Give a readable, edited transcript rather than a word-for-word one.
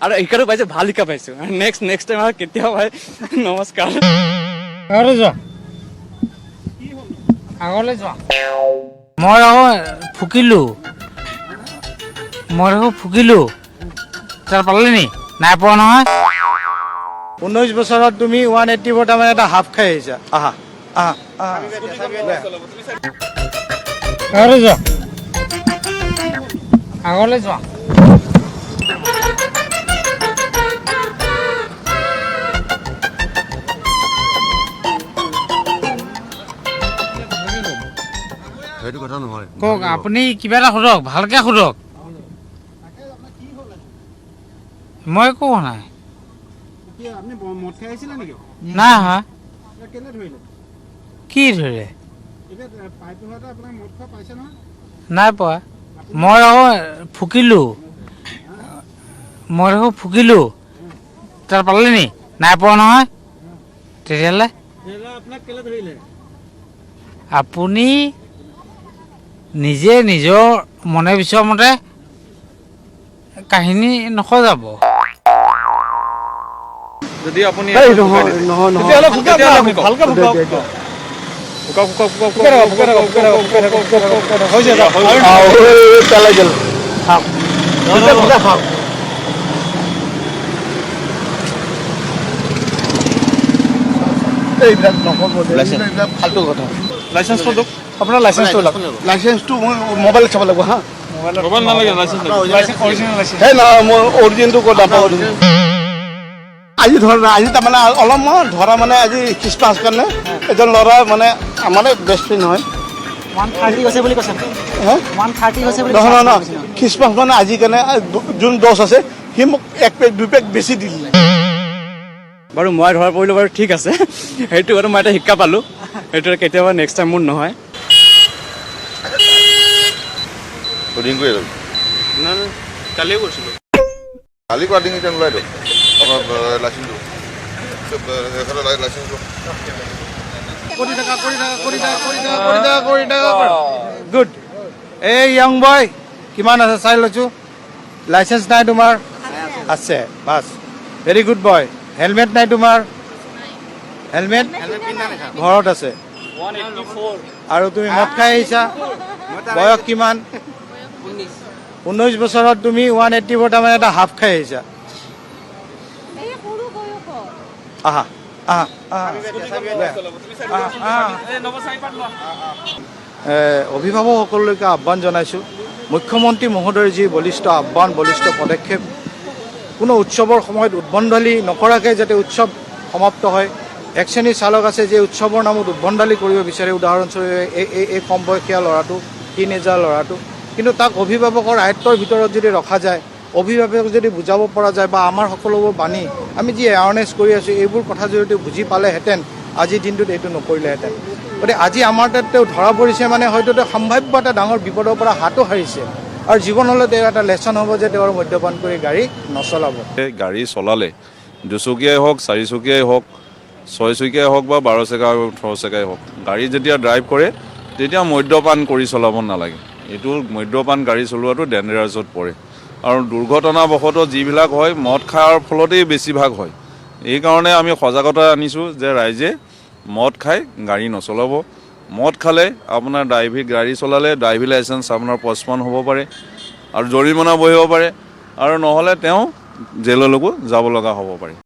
আৰু এইকাৰো পাইছোঁ, ভাল শিকা পাইছোঁ। নেক্সট টাইম আৰু কেতিয়াও পাই। নমস্কাৰ। আগলৈ যোৱা, আগলৈ যোৱা। মই আকৌ ফুকিলোঁ তাৰ পালে নি? নাই পোৱা নহয়। 19 বছৰত তুমি 180 বটা মানে এটা হাফ খাই আহিছা। আহা আহা আহা। আগলৈ যোৱা, আগলৈ যোৱা। সেইটো কথা নহয়। কওক, আপুনি কিবা এটা সোধক, ভালকে সোধক। মই একো কোৱা নাই। নাই হা। কি ধৰিলে? নাই পোৱা। মই আকৌ ফুকিলোঁ তাৰ পালে নি? নাই পোৱা নহয়। তেতিয়াহ'লে আপুনি নিজে নিজৰ মনে বিচৰা মতে কাহিনী নসজাব। যদি আপুনি ফাল্টু কথা। লাইচেন্সটো দিয়ক। আপোনাৰ লাইচেন্সটো ওলাওক। লাইচেন্সটো মই মোবাইলত চাব লাগিব হা। মোবাইল নালাগে, লাইচেন্স অৰিজিনেল লাইচেন্স। সেই নহয়, মই অৰিজিনেলটো ক'ত নাপাওঁ। আজি তাৰমানে অলপমান ধৰা মানে আজি খ্ৰীষ্টমাছ কাৰণে এজন ল'ৰা মানে আমাৰ বেষ্ট ফ্ৰেণ্ড হয়। 130 হৈছে বুলি কৈছে। হা 130 হৈছে বুলি নহয় নহয়, খ্ৰীষ্টমাছ মানে আজি কাৰণে যোন দহ আছে সি মোক 1 পেক 2 পেক বেছি দি দিলে। বাৰু মই ধৰা পৰিলোঁ বাৰু, ঠিক আছে। সেইটো বাৰু মই এটা শিক্ষা পালোঁ। সেইটো কেতিয়াবা নেক্সট টাইম মোৰ নহয়। শুডিং কৰি গ'ল। কালিও কৰিছিলোঁ। কালি কৰা ডিঙি ওলাই দিয়ক আপোনাৰ লাইচেন্সটো। লাইচেন্সটো গুড। এই য়ং বয় কিমান আছে চাই লৈছোঁ। লাইচেন্স নাই তোমাৰ? আছে, bus. Very good boy. Helmet নাই তোমাৰ? হেলমেট ঘৰত আছে। আৰু তুমি মদ খাই আহিছা? বয়স কিমান? 19 বছৰত তুমি 180 বটা মানে এটা হাফ খাই আহিছা। আহা আহা আহা। অভিভাৱকসকললৈকে আহ্বান জনাইছোঁ, মুখ্যমন্ত্ৰী মহোদয়ৰ যি বলিষ্ঠ আহ্বান, বলিষ্ঠ পদক্ষেপ, কোনো উৎসৱৰ সময়ত উদ্ভণ্ডালি নকৰাকৈ যাতে উৎসৱ সমাপ্ত হয়। এক শ্ৰেণীৰ চালক আছে যে উৎসৱৰ নামত উদ্ভণ্ডালি কৰিব বিচাৰে, উদাহৰণস্বৰূপে এই কম বয়সীয়া ল'ৰাটো, টিনেজাৰ ল'ৰাটো। কিন্তু তাক অভিভাৱকৰ আয়ত্তৰ ভিতৰত যদি ৰখা যায়, অভিভাৱক যদি বুজাব পৰা যায়, বা আমাৰ সকলোবোৰ বাণী আমি যি এৱাৰনেছ কৰি আছোঁ, এইবোৰ কথা যদি বুজি পালেহেঁতেন আজিৰ দিনটোত এইটো নকৰিলেহেঁতেন। গতিকে আজি আমাৰ তাত তেওঁ ধৰা পৰিছে মানে হয়তো তেওঁ সম্ভাৱ্য এটা ডাঙৰ বিপদৰ পৰা হাতো সাৰিছে, আৰু জীৱনলৈ তেওঁ এটা লেচন হ'ব যে তেওঁৰ মদ্যপান কৰি গাড়ী নচলাব। গাড়ী চলালে দুচকীয়াই হওক, চাৰিচকীয়াই হওক, 6 চকীয়াই হওক বা 12 চকা 18 চকাই হওক, গাড়ী যেতিয়া ড্ৰাইভ কৰে তেতিয়া মদ্যপান কৰি চলাব নালাগে। এইটো মদ্যপান গাড়ী চলোৱাটো ডেঞ্জাৰাছত পৰে, আৰু দুৰ্ঘটনাবশতঃ যিবিলাক হয় মদ খোৱাৰ ফলতেই বেছিভাগ হয়। এইকাৰণে আমি সজাগতা আনিছোঁ যে ৰাইজে মদ খাই গাড়ী নচলাব। মদ খালে আপোনাৰ গাড়ী চলালে ড্ৰাইভিং লাইচেন্স আপোনাৰ পচপন হ'ব পাৰে, আৰু জৰিমনা বহিব পাৰে, আৰু নহ'লে তেওঁ জেললৈকো যাব লগা হ'ব পাৰে।